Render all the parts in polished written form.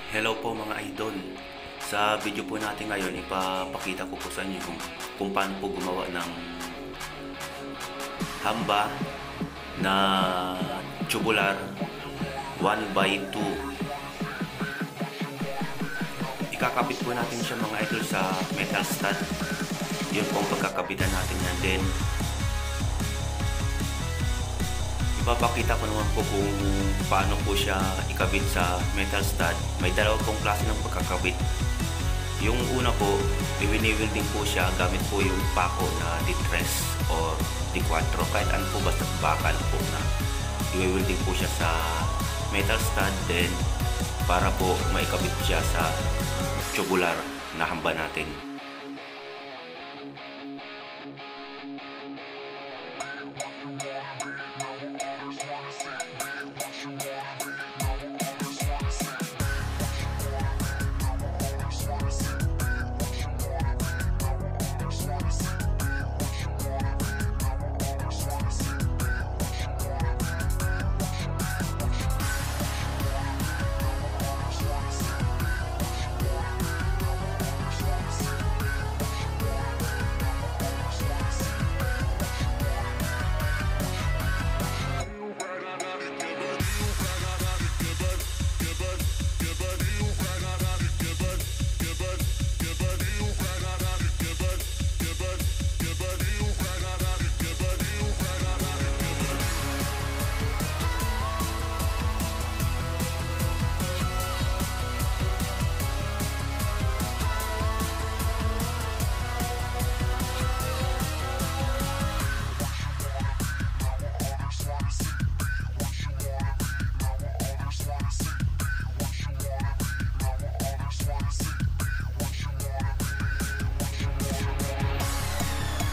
Hello po mga idol. Sa video po natin ngayon, ipapakita ko po sa inyo kung paano po gumawa ng hamba na tubular 1x2. Ikakabit po natin siya mga idol sa metal stud. Yun po ang pagkakabitan natin yan. Then ipapakita ko naman po kung paano po siya ikabit sa metal stud. May dalawa pong klase ng pagkakabit. Yung una po, i-winding po siya gamit po yung pako na D3 or D4, kahit ano po, basta bakal po na i-winding po siya sa metal stud. Then para po maikabit siya sa tubular na hamba natin.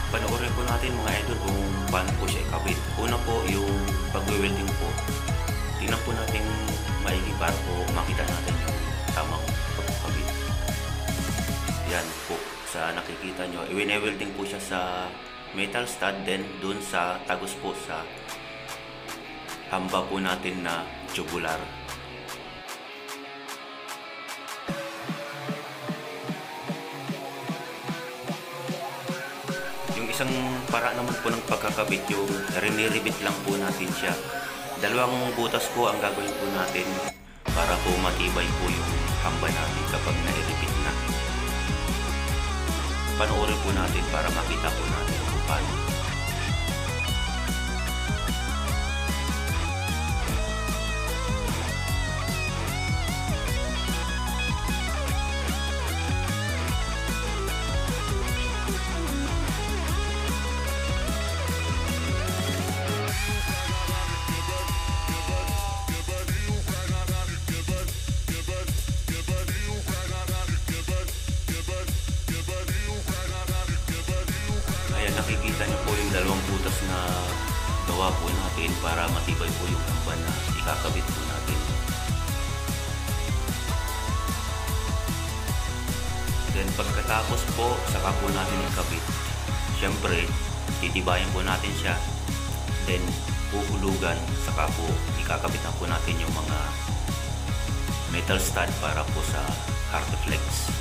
Panoorin po natin mga idol kung paano po siya ikabit. Una po yung pag-welding po. Tingnan po natin maigi para po makita natin yung tamang pagkakabit. Yan po, sa nakikita nyo, i-welding po siya sa metal stud, then dun sa tagos po sa hamba po natin na tubular. Isang para naman po ng pagkakabit, yung riniribit lang po natin siya. Dalawang butas po ang gagawin po natin para po matibay po yung hamba natin kapag nairibit na. Panoorin po natin para makita po natin kung paano. Nakikita niyo po yung dalawang butas na gawa po natin para matibay po yung hamba na ikakabit po natin. Then pagkatapos po, saka po natin ikabit. Siyempre, titibayan po natin siya. Then puhulugan, saka po ikakabit na po natin yung mga metal stud para po sa Hardflex.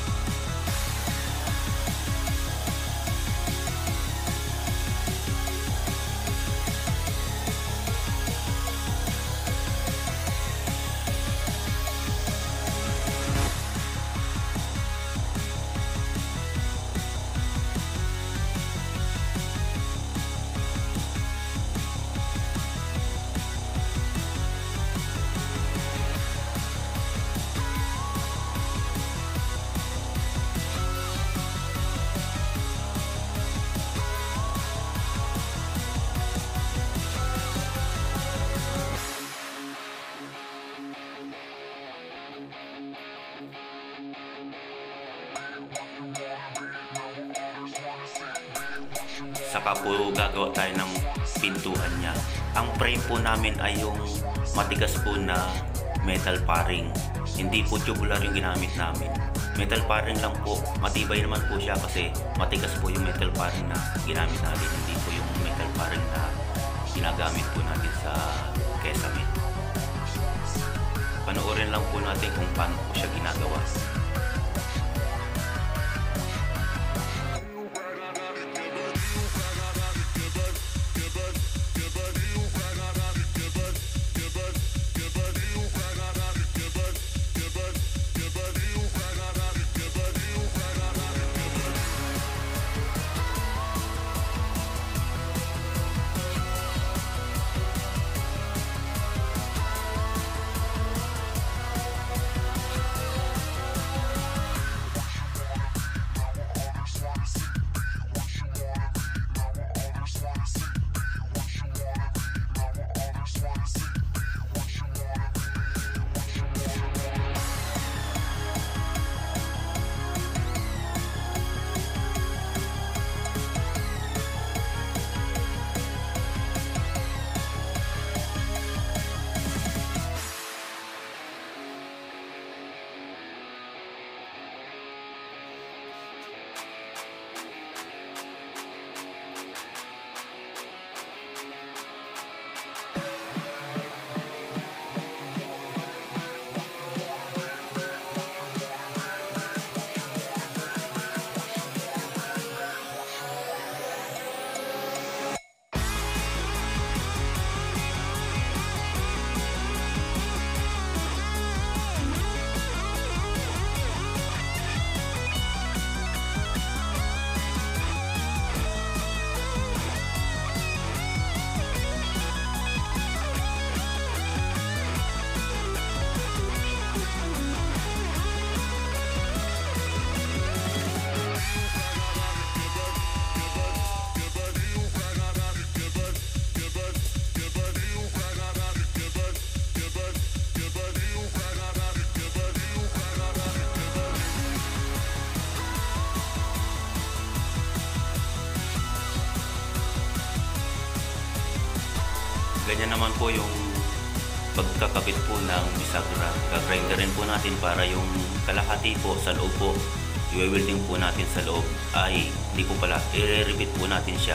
Saka po gagawa tayo ng pintuan niya. Ang frame po namin ay yung matigas po na metal paring. Hindi po tubular yung ginamit namin. Metal paring lang po. Matibay naman po siya kasi matigas po yung metal paring na ginamit natin. Hindi po yung metal paring na ginagamit po natin sa Kesamet. Panoorin lang po natin kung paano po siya ginagawa. Ganyan naman po yung pagkakabit po ng bisagra. Gagrinderin po natin para yung kalahati po sa loob po, i-welding po natin sa loob. Ay, hindi po pala, i-repeat po natin siya.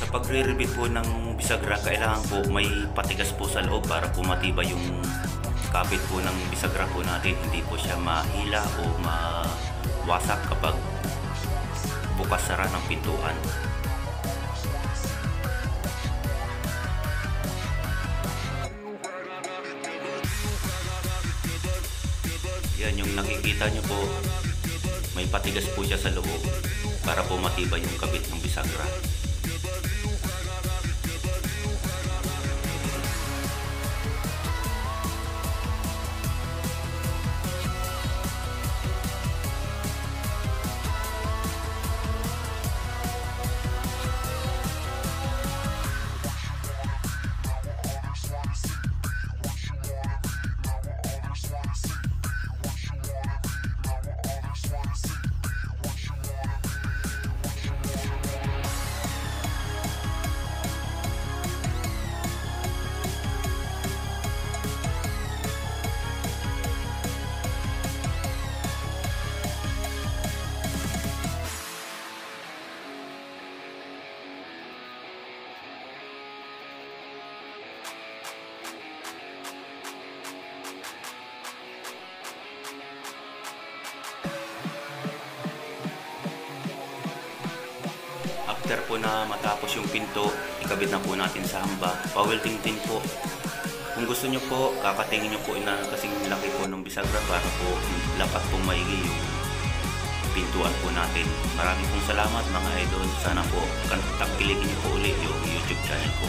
Sa pagre-repeat po ng bisagra, kailangan po may patigas po sa loob para po matibay yung kabit po ng bisagra po natin. Hindi po siya mahila o mawasak kapag bukas-sara ng pintuan. Yan yung nakikita nyo po, may patigas po siya sa loob para po matibay yung kabit ng bisagra. After po na matapos yung pinto, ikabit na po natin sa hamba. Pa-welding din po. Kung gusto nyo po, kakatingin nyo po na kasing laki po ng bisagra para po lapat po maigi yung pintuan po natin. Maraming pong salamat mga idol. Sana po tangkilikin niyo po ulit yung YouTube channel ko.